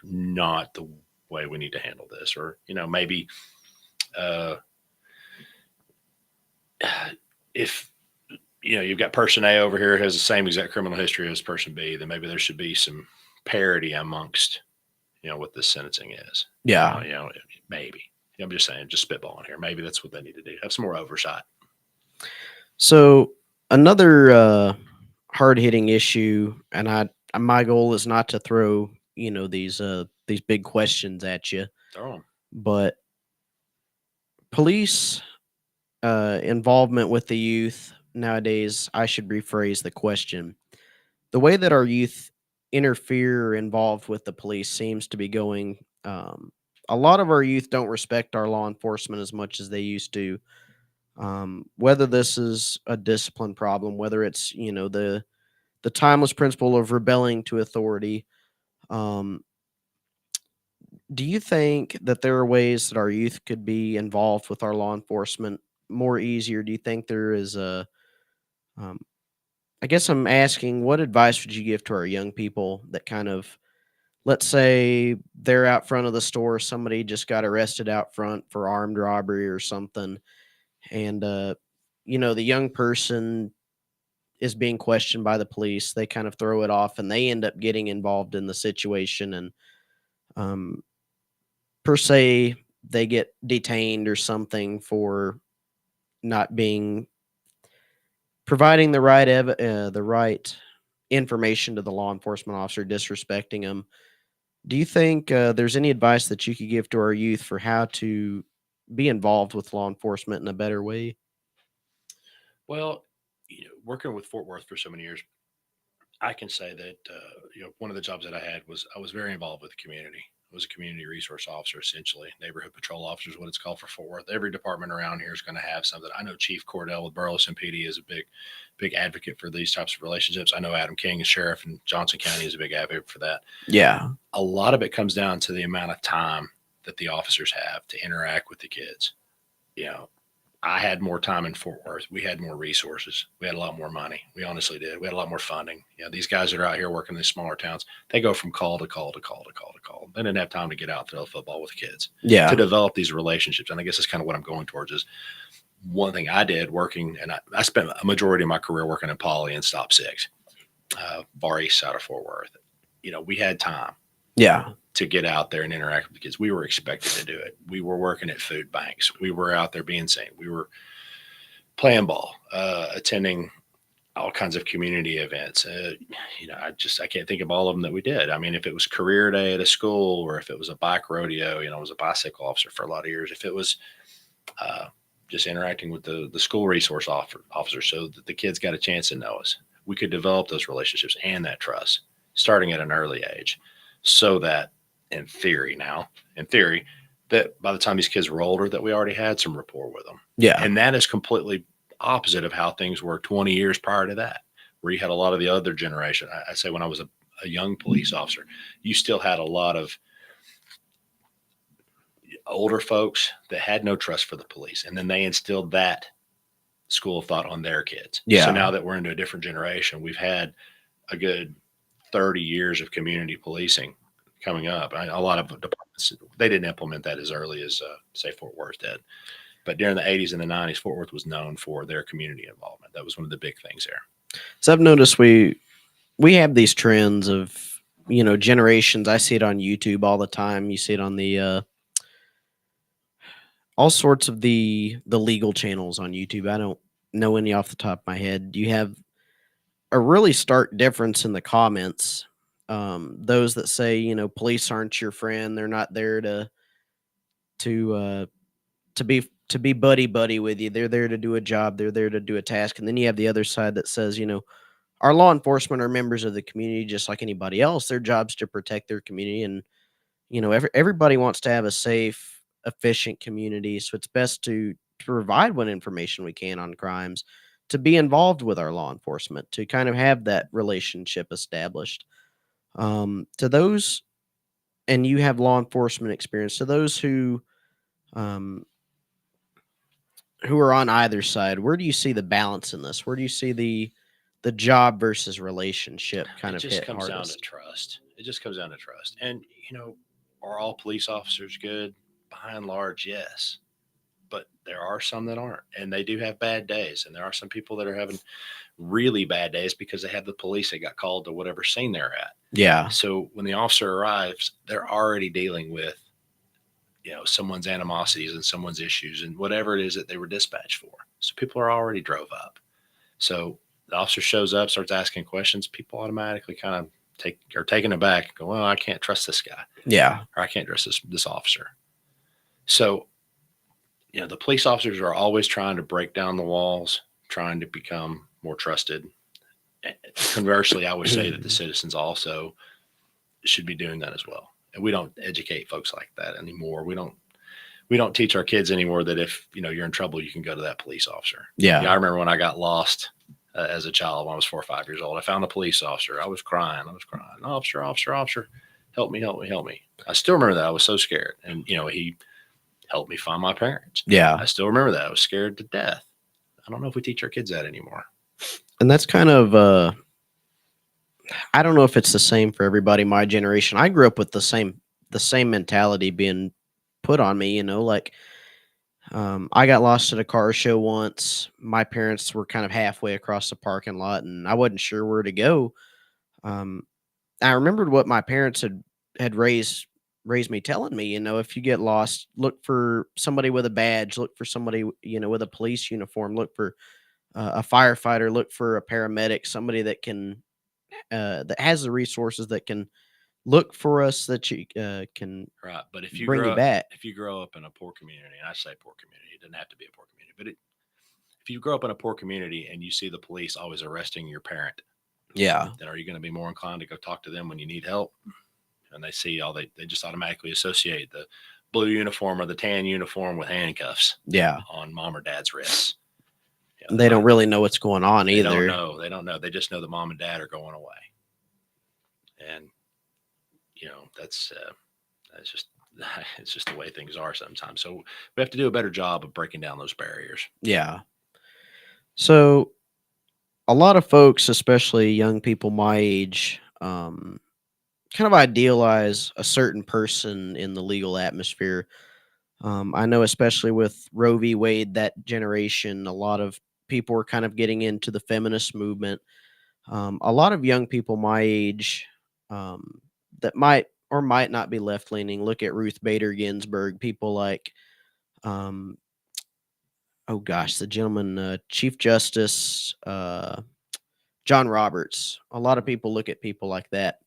not the way we need to handle this. Or, maybe if, you've got person A over here who has the same exact criminal history as person B, then maybe there should be some parity amongst, what this sentencing is. Yeah. Maybe. I'm just saying, just spitballing here. Maybe that's what they need to do. Have some more oversight. So another hard hitting issue, and my goal is not to throw these big questions at you, Throw 'em. but police involvement with the youth nowadays. I should rephrase the question. The way that our youth interfere or involved with the police seems to be going. A lot of our youth don't respect our law enforcement as much as they used to. Whether this is a discipline problem, whether it's the timeless principle of rebelling to authority. Do you think that there are ways that our youth could be involved with our law enforcement more easier? Do you think there is um, I guess I'm asking, what advice would you give to our young people that kind of, let's say they're out front of the store, somebody just got arrested out front for armed robbery or something, and the young person is being questioned by the police. They kind of throw it off, and they end up getting involved in the situation, and um, per se, they get detained or something for not being providing the right information to the law enforcement officer, disrespecting them. Do you think there's any advice that you could give to our youth for how to be involved with law enforcement in a better way? Well, working with Fort Worth for so many years, I can say that one of the jobs that I had was I was very involved with the community. was a community resource officer, essentially. Neighborhood patrol officer is what it's called for Fort Worth. Every department around here is going to have something. I know Chief Cordell with Burleson PD is a big advocate for these types of relationships. I know Adam King, the sheriff in Johnson County, is a big advocate for that. Yeah. A lot of it comes down to the amount of time that the officers have to interact with the kids. I had more time in Fort Worth. We had more resources. We had a lot more money. We honestly did. We had a lot more funding. These guys that are out here working in these smaller towns, they go from call to call to call to call to call. They didn't have time to get out and throw football with the kids. Yeah. To develop these relationships. And I guess that's kind of what I'm going towards is one thing I did working, and I spent a majority of my career working in Poly and Stop 6, Bar East side of Fort Worth. We had time. Yeah. To get out there and interact with the kids. We were expected to do it. We were working at food banks. We were out there being seen. We were playing ball, attending all kinds of community events. I can't think of all of them that we did. I mean, if it was career day at a school or if it was a bike rodeo, I was a bicycle officer for a lot of years. If it was just interacting with the school resource officer so that the kids got a chance to know us, we could develop those relationships and that trust starting at an early age so that in theory, that by the time these kids were older, that we already had some rapport with them. Yeah. And that is completely opposite of how things were 20 years prior to that, where you had a lot of the other generation. I say when I was a young police officer, you still had a lot of older folks that had no trust for the police. And then they instilled that school of thought on their kids. Yeah. So now that we're into a different generation, we've had a good 30 years of community policing coming up. A lot of departments, they didn't implement that as early as, say, Fort Worth did. But during the 80s and the 90s, Fort Worth was known for their community involvement. That was one of the big things there. So I've noticed we have these trends of, generations. I see it on YouTube all the time. You see it on the all sorts of the legal channels on YouTube. I don't know any off the top of my head. You have a really stark difference in the comments. Those that say, police aren't your friend. They're not there to be buddy with you. They're there to do a job. They're there to do a task. And then you have the other side that says, our law enforcement are members of the community just like anybody else. Their job's to protect their community. And, everybody wants to have a safe, efficient community. So it's best to provide what information we can on crimes, to be involved with our law enforcement, to kind of have that relationship established. To those, and you have law enforcement experience, to those who are on either side, where do you see the balance in this? Where do you see the job versus relationship kind of hit hardest? It just comes down to trust. It just comes down to trust. And, are all police officers good? By and large, yes. But there are some that aren't, and they do have bad days. And there are some people that are having really bad days because they have the police that got called to whatever scene they're at. Yeah. So when the officer arrives, they're already dealing with, someone's animosities and someone's issues and whatever it is that they were dispatched for. So people are already drove up. So the officer shows up, starts asking questions. People automatically kind of are taken aback and go, well, I can't trust this guy. Yeah. Or I can't trust this officer. So, the police officers are always trying to break down the walls, trying to become more trusted. Conversely, I would say that the citizens also should be doing that as well. And we don't educate folks like that anymore. We don't teach our kids anymore that if, you're in trouble, you can go to that police officer. Yeah. I remember when I got lost as a child when I was 4 or 5 years old. I found a police officer. I was crying. Officer, help me. I still remember that. I was so scared. And, he helped me find my parents. Yeah. I still remember that. I was scared to death. I don't know if we teach our kids that anymore. And that's kind of, I don't know if it's the same for everybody. My generation, I grew up with the same mentality being put on me, I got lost at a car show once. My parents were kind of halfway across the parking lot and I wasn't sure where to go. I remembered what my parents had raised me telling me, if you get lost, look for somebody with a badge, look for somebody, with a police uniform, look for a firefighter, look for a paramedic, somebody that can, that has the resources that can look for us, that you can Right. But if you bring you back. If you grow up in a poor community, and I say poor community, it doesn't have to be a poor community, but if you grow up in a poor community and you see the police always arresting your parent, Yeah. then are you going to be more inclined to go talk to them when you need help? and they see they just automatically associate the blue uniform or the tan uniform with handcuffs Yeah. on mom or dad's wrists. They don't really know what's going on either. They don't know. They just know the mom and dad are going away. And, that's just, it's just the way things are sometimes. So we have to do a better job of breaking down those barriers. Yeah. So a lot of folks, especially young people my age, kind of idealize a certain person in the legal atmosphere. I know, especially with Roe v. Wade, that generation, a lot of people were kind of getting into the feminist movement. A lot of young people my age that might or might not be left leaning look at Ruth Bader Ginsburg, people like, oh gosh, the gentleman, Chief Justice John Roberts. A lot of people look at people like that.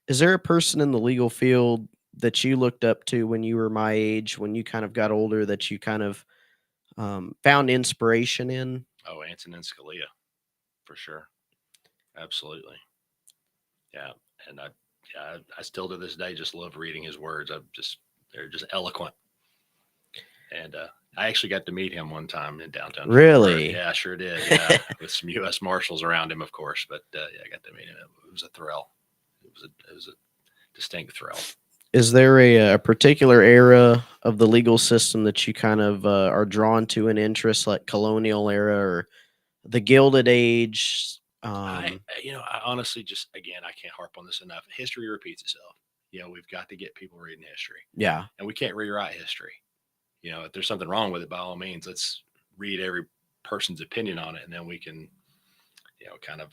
Is there a person in the legal field that you looked up to when you were my age, when you kind of got older, that you kind of found inspiration in? Oh, Antonin Scalia, for sure. Absolutely. Yeah. And I still to this day just love reading his words. They're just eloquent. And I actually got to meet him one time in downtown. Really? Yeah, I sure did. Yeah, with some U.S. Marshals around him, of course. But yeah, I got to meet him. It was a thrill. It was a distinct thrill. Is there a particular era of the legal system that you kind of are drawn to in interest, like colonial era or the Gilded Age? I honestly just, again, I can't harp on this enough. History repeats itself. We've got to get people reading history. Yeah. And we can't rewrite history. If there's something wrong with it, by all means, let's read every person's opinion on it, and then we can, kind of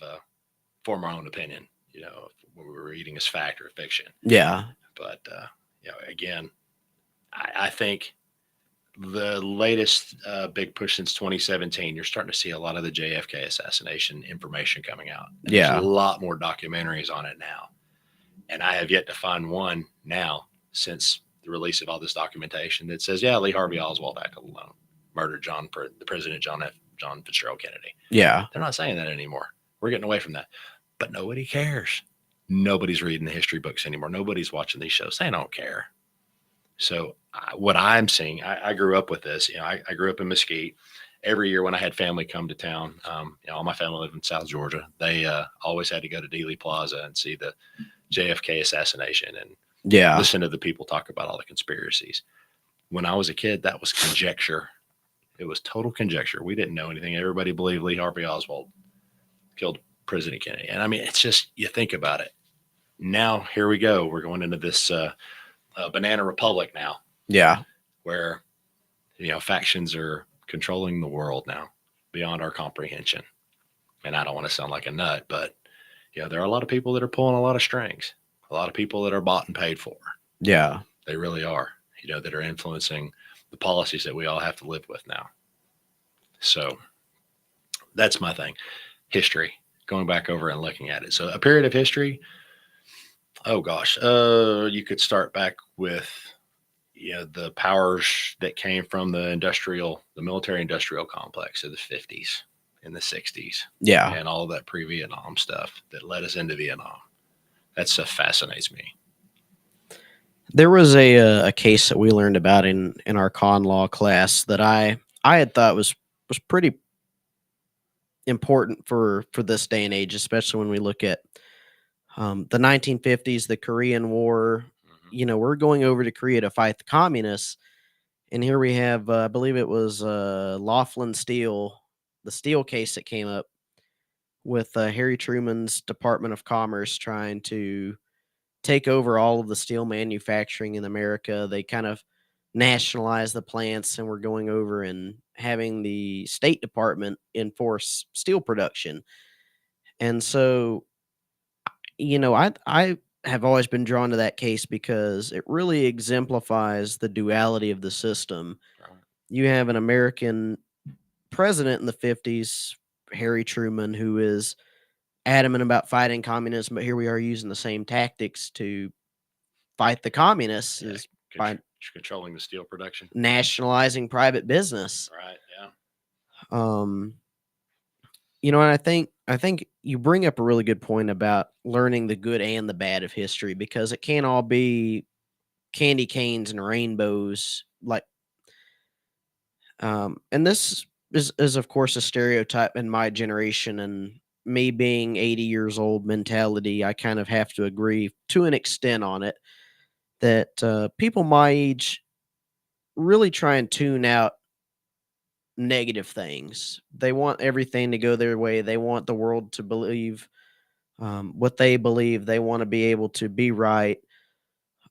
form our own opinion. What we're reading is fact or fiction. Yeah. But again, I think the latest big push since 2017, you're starting to see a lot of the JFK assassination information coming out. And Yeah. There's a lot more documentaries on it now. And I have yet to find one now since the release of all this documentation that says, yeah, Lee Harvey Oswald acted alone, murdered the President John Fitzgerald Kennedy. Yeah. They're not saying that anymore. We're getting away from that. But nobody cares. Nobody's reading the history books anymore. Nobody's watching these shows. They don't care. So what I'm seeing, I grew up with this. I grew up in Mesquite. Every year when I had family come to town, all my family lived in South Georgia. They always had to go to Dealey Plaza and see the JFK assassination and listen to the people talk about all the conspiracies. When I was a kid, that was conjecture. It was total conjecture. We didn't know anything. Everybody believed Lee Harvey Oswald killed President Kennedy. And I mean, it's just, you think about it. Now, here we go. We're going into this banana republic now. Yeah. Where, factions are controlling the world now beyond our comprehension. And I don't want to sound like a nut, but, there are a lot of people that are pulling a lot of strings, a lot of people that are bought and paid for. Yeah. They really are, that are influencing the policies that we all have to live with now. So that's my thing. History, going back over and looking at it. So a period of history, oh gosh, you could start back with, the powers that came from the military industrial complex of the 50s and the 60s. Yeah. And all of that pre-Vietnam stuff that led us into Vietnam. That stuff fascinates me. There was a case that we learned about in our con law class that I had thought was pretty important for this day and age, especially when we look at the 1950s, the Korean War. Mm-hmm. We're going over to Korea to fight the communists, and here we have, I believe it was Laughlin Steel, the steel case that came up with Harry Truman's Department of Commerce trying to take over all of the steel manufacturing in America. They kind of nationalized the plants, and we're going over and having the State Department enforce steel production. And so, I have always been drawn to that case because it really exemplifies the duality of the system. Right. You have an American president in the 50s, Harry Truman, who is adamant about fighting communism, but here we are using the same tactics to fight the communists, is by controlling the steel production, nationalizing private business. Right. Yeah. And I think you bring up a really good point about learning the good and the bad of history, because it can't all be candy canes and rainbows. And this is of course a stereotype in my generation, and me being 80 years old mentality, I kind of have to agree to an extent on it, that people my age really try and tune out negative things. They want everything to go their way. They want the world to believe what they believe. They want to be able to be right.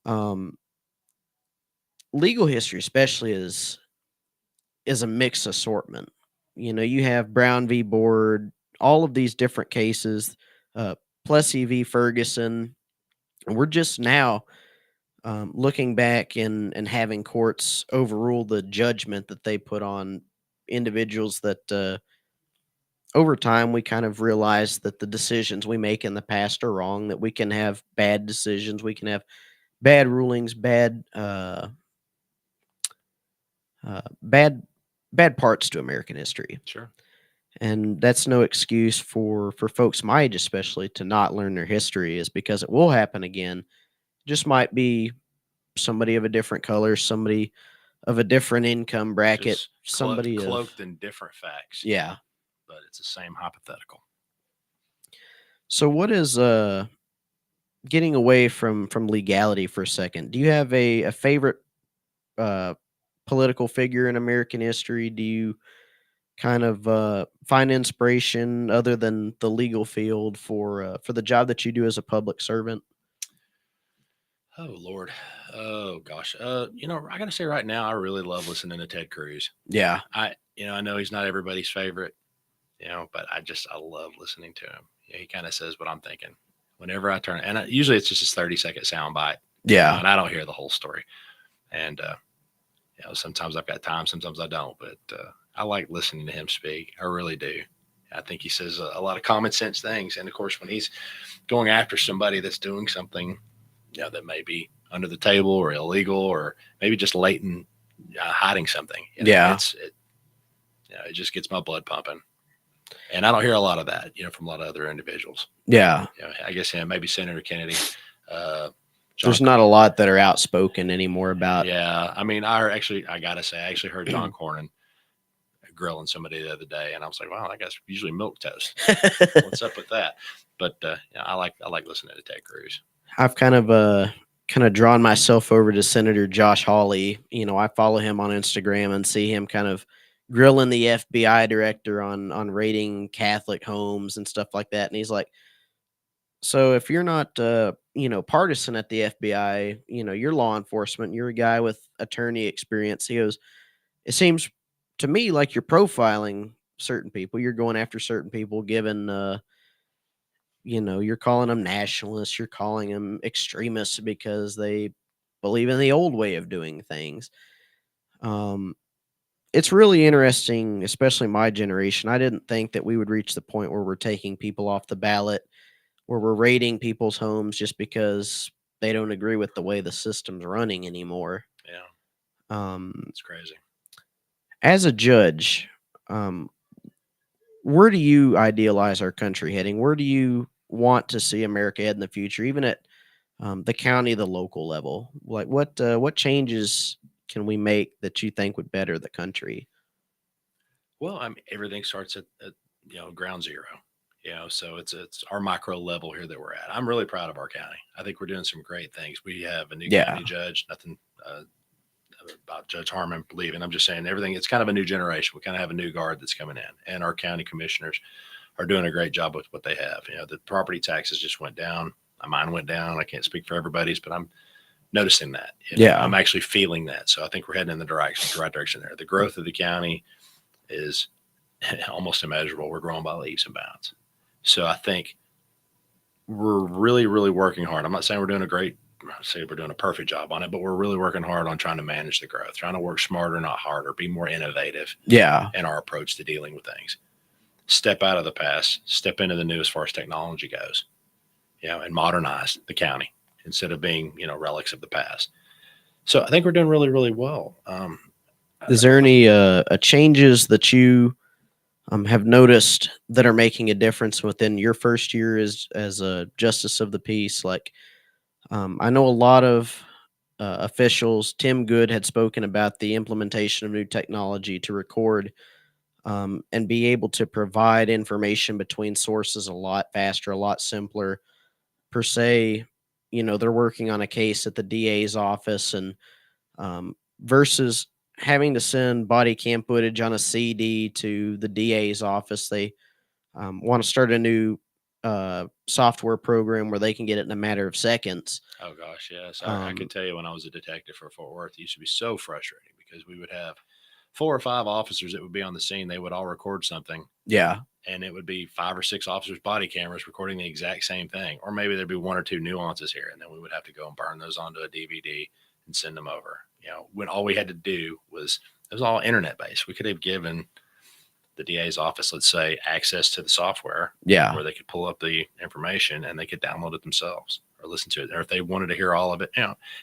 Um, Legal history, especially, is a mixed assortment. You have Brown v. Board, all of these different cases, Plessy v. Ferguson. And we're just now looking back and having courts overrule the judgment that they put on individuals that over time we kind of realize that the decisions we make in the past are wrong, that we can have bad decisions, we can have bad rulings, bad parts to American history. Sure. And that's no excuse for folks my age especially to not learn their history, is because it will happen again. Just might be somebody of a different color, somebody of a different income bracket, Just somebody cloaked of, in different facts. yeah. But it's the same hypothetical. So what is getting away from legality for a second? Do you have a favorite uh political figure in American history? Do you kind of find inspiration other than the legal field for the job that you do as a public servant? Oh Lord. Oh gosh. I gotta say right now, I really love listening to Ted Cruz. Yeah. I know he's not everybody's favorite, but I love listening to him. He kind of says what I'm thinking whenever I turn, and usually it's just a 30-second sound bite. Yeah. And I don't hear the whole story. And sometimes I've got time, sometimes I don't. But I like listening to him speak. I really do. I think he says a lot of common sense things. And of course, when he's going after somebody that's doing something, that may be under the table or illegal, or maybe just latent hiding something. Yeah. It just gets my blood pumping. And I don't hear a lot of that, from a lot of other individuals. Yeah. I guess maybe Senator Kennedy. There's not a lot that are outspoken anymore about. Yeah. I mean, I gotta say, I actually heard John Cornyn grilling somebody the other day, and I was like, wow, that guy's usually milk toast. What's up with that? But I like listening to Ted Cruz. I've kind of drawn myself over to Senator Josh Hawley. I follow him on Instagram and see him kind of grilling the FBI director on raiding Catholic homes and stuff like that. And he's like, so if you're not, partisan at the FBI, you're law enforcement, you're a guy with attorney experience. He goes, it seems to me like you're profiling certain people. You're going after certain people, given, you're calling them nationalists, you're calling them extremists because they believe in the old way of doing things. It's really interesting, especially my generation. I didn't think that we would reach the point where we're taking people off the ballot, where we're raiding people's homes just because they don't agree with the way the system's running anymore. Yeah. It's crazy. As a judge, where do you idealize our country heading? Where do you want to see America head in the future, even at the county, the local level? Like what changes can we make that you think would better the country? Well, I mean, everything starts at ground zero. So it's our micro level here that we're at. I'm really proud of our county. I think we're doing some great things. We have a new county judge. Nothing about Judge Harmon leaving. I'm just saying everything. It's kind of a new generation. We kind of have a new guard that's coming in, and our county commissioners are doing a great job with what they have. The property taxes just went down. Mine went down. I can't speak for everybody's, but I'm noticing that. I'm actually feeling that. So I think we're heading in the right direction there. The growth of the county is almost immeasurable. We're growing by leaps and bounds. So I think we're really, really working hard. I'm not saying we're doing a perfect job on it, but we're really working hard on trying to manage the growth, trying to work smarter, not harder, be more innovative in our approach to dealing with things. Step out of the past, step into the new as far as technology goes, and modernize the county instead of being, relics of the past. So I think we're doing really, really well. Is there any changes that you have noticed that are making a difference within your first year as a justice of the peace? Like, I know a lot of officials. Tim Good had spoken about the implementation of new technology to record and be able to provide information between sources a lot faster, a lot simpler. Per se, they're working on a case at the DA's office, and versus having to send body cam footage on a CD to the DA's office, they want to start a new software program where they can get it in a matter of seconds. Oh gosh, yes. I can tell you when I was a detective for Fort Worth, it used to be so frustrating because we would have 4 or 5 officers that would be on the scene. They would all record something, Yeah. and it would be 5 or 6 officers' body cameras recording the exact same thing. Or maybe there'd be 1 or 2 nuances here, and then we would have to go and burn those onto a DVD and send them over. When all we had to do was, it was all internet based. We could have given the DA's office, let's say, access to the software, Yeah. where they could pull up the information and they could download it themselves or listen to it. Or if they wanted to hear all of it,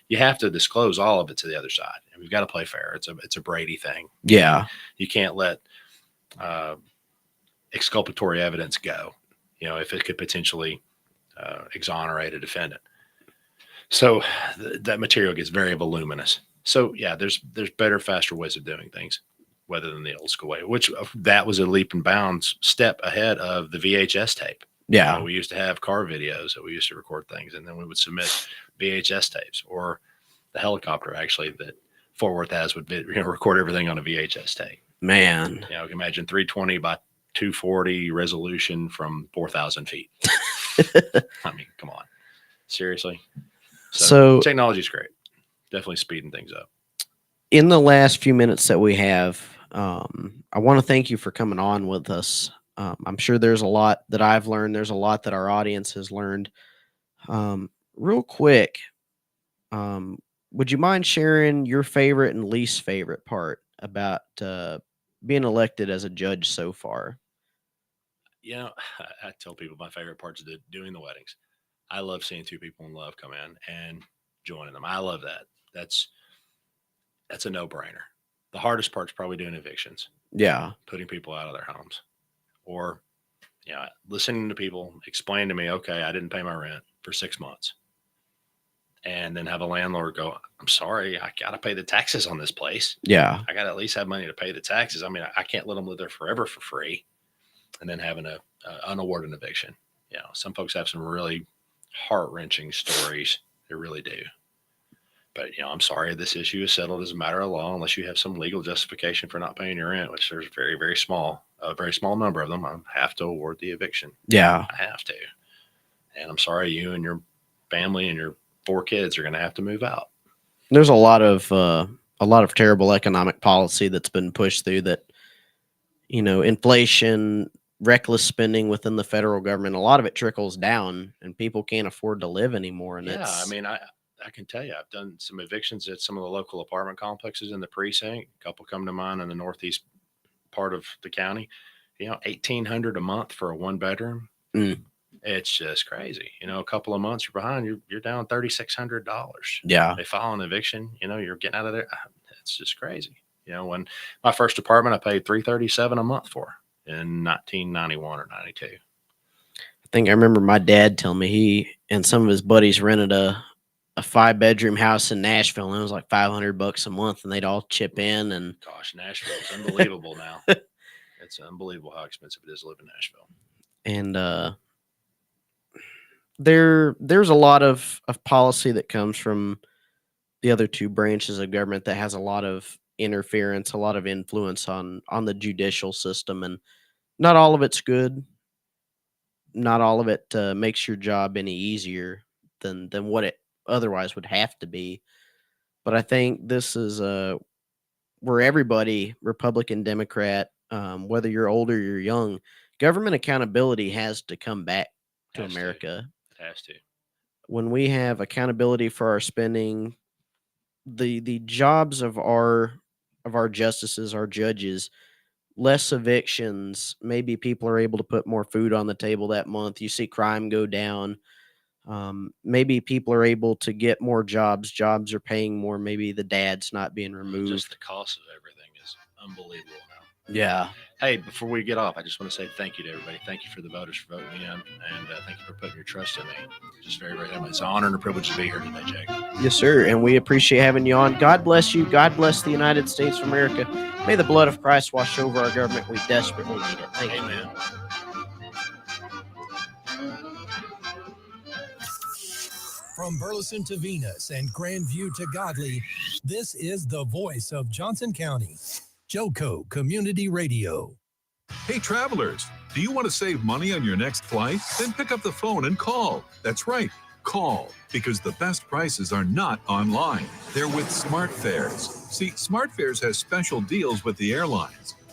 you have to disclose all of it to the other side. And we've got to play fair. It's a Brady thing. Yeah. You can't let exculpatory evidence go, if it could potentially exonerate a defendant. So that material gets very voluminous. So yeah, there's better, faster ways of doing things, rather than the old school way, which that was a leap and bounds step ahead of the VHS tape. Yeah. We used to have car videos that we used to record things, and then we would submit VHS tapes, or the helicopter actually that Fort Worth has would record everything on a VHS tape. Man. Imagine 320 by 240 resolution from 4,000 feet. I mean, come on. Seriously. So technology's great. Definitely speeding things up. In the last few minutes that we have, I want to thank you for coming on with us. I'm sure there's a lot that I've learned. There's a lot that our audience has learned. Real quick, would you mind sharing your favorite and least favorite part about being elected as a judge so far? I tell people my favorite part's doing the weddings. I love seeing 2 people in love come in and joining them. I love that. That's a no-brainer. The hardest part's probably doing evictions. Yeah. Putting people out of their homes, or listening to people explain to me, okay, I didn't pay my rent for 6 months, and then have a landlord go, I'm sorry, I got to pay the taxes on this place. Yeah. I got to at least have money to pay the taxes. I mean, I can't let them live there forever for free, and then having a unawarded eviction. Some folks have some really heart-wrenching stories. They really do. But, I'm sorry, this issue is settled as a matter of law unless you have some legal justification for not paying your rent, which there's a very small number of them. I have to award the eviction. Yeah. I have to. And I'm sorry, you and your family and your 4 kids are going to have to move out. There's a lot of terrible economic policy that's been pushed through that, inflation, reckless spending within the federal government, a lot of it trickles down and people can't afford to live anymore. And I can tell you, I've done some evictions at some of the local apartment complexes in the precinct. A couple come to mind in the northeast part of the county. $1,800 a month for a 1-bedroom. It's just crazy. A couple of months you're behind, you're down $3,600. Yeah. They file an eviction, you're getting out of there. It's just crazy. When my first apartment, I paid $337 a month for in 1991 or 92. I think I remember my dad telling me he and some of his buddies rented a 5-bedroom house in Nashville, and it was like $500 a month, and they'd all chip in. And gosh, Nashville is unbelievable now. It's unbelievable how expensive it is to live in Nashville. And there's a lot of policy that comes from the other 2 branches of government that has a lot of interference, a lot of influence on the judicial system, and not all of it's good. Not all of it makes your job any easier than what it otherwise would have to be. But I think this is where everybody, Republican, Democrat, whether you're older or you're young, government accountability has to come back to America. It has to. When we have accountability for our spending, the jobs of our justices, our judges, less evictions, maybe people are able to put more food on the table that month. You see crime go down. Maybe people are able to get more jobs. Jobs are paying more. Maybe the dad's not being removed. Just the cost of everything is unbelievable now. Yeah. Hey, before we get off, I just want to say thank you to everybody. Thank you for the voters for voting me in, and thank you for putting your trust in me. Just very, very much. It's an honor and a privilege to be here today, Jake. Yes, sir. And we appreciate having you on. God bless you. God bless the United States of America. May the blood of Christ wash over our government. We desperately need it. Thank you. Amen. From Burleson to Venus and Grandview to Godley, this is the voice of Johnson County. Joco Community Radio. Hey, travelers, do you want to save money on your next flight? Then pick up the phone and call. That's right, call, because the best prices are not online. They're with SmartFares. See, SmartFares has special deals with the airlines.